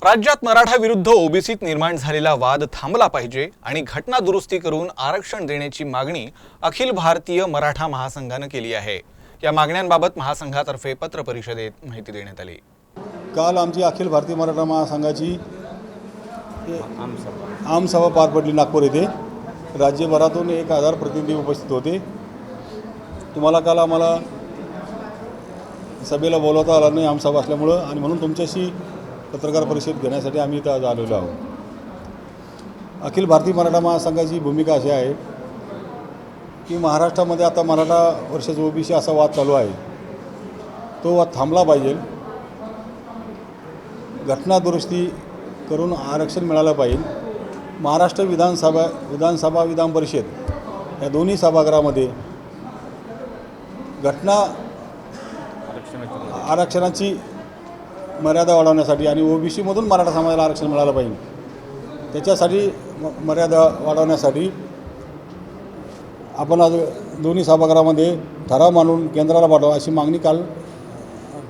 राज्यात मराठा विरुद्ध ओबीसीत निर्माण झालेला वाद थांबला पाहिजे आणि घटना दुरुस्ती करून आरक्षण देण्याची मागणी अखिल भारतीय मराठा महासंघाने केली आहे। या मागण्यांबाबत महासंघातर्फे पत्र परिषदेत माहिती देण्यात आली। काल आमची अखिल भारतीय मराठा महासंघाची आमसभा पार पडली नागपूर येथे। राज्यभरातून 1000 प्रतिनिधी उपस्थित होते। तुम्हाला काल आम्हाला सभेला बोलवता आलं नाही आमसभा असल्यामुळे, आणि म्हणून तुमच्याशी पत्रकार परिषद घेण्यासाठी आम्ही इथं आज आलेलो आहोत। अखिल भारतीय मराठा महासंघाची भूमिका अशी आहे की महाराष्ट्रामध्ये आता मराठा वर्सेस ओबीसी असा वाद चालू आहे, तो वाद थांबला पाहिजे। घटना दुरुस्ती करून आरक्षण मिळालं पाहिजे। महाराष्ट्र विधानसभा विधान परिषद या दोन्ही सभागृहामध्ये घटना आरक्षणाची मर्यादा वाढवण्यासाठी आणि ओबीसीमधून मराठा समाजाला आरक्षण मिळालं पाहिजे, त्याच्यासाठी मर्यादा वाढवण्यासाठी आपण आज दोन्ही सभागृहामध्ये ठराव मांडून केंद्राला पाठवा अशी मागणी काल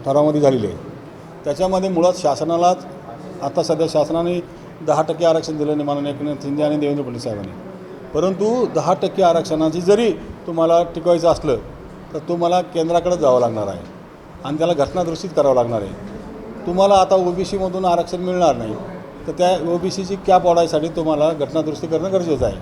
ठरावामध्ये झालेली आहे। त्याच्यामध्ये मुळात शासनालाच आता सध्या शासनाने 10% आरक्षण दिलं नाही माननीय एकनाथ शिंदे आणि देवेंद्र फडणवीस साहेबांनी, परंतु 10% आरक्षणाची जरी तुम्हाला टिकवायचं असलं तर तुम्हाला केंद्राकडे जावं लागणार आहे आणि त्याला घटना दुरुस्तीत करावं लागणार आहे। तुम्हाला आता ओबीसीमधून आरक्षण मिळणार नाही, तर त्या ओबीसीची कॅप वाढवायसाठी तुम्हाला घटना दुरुस्ती करणं गरजेचं आहे।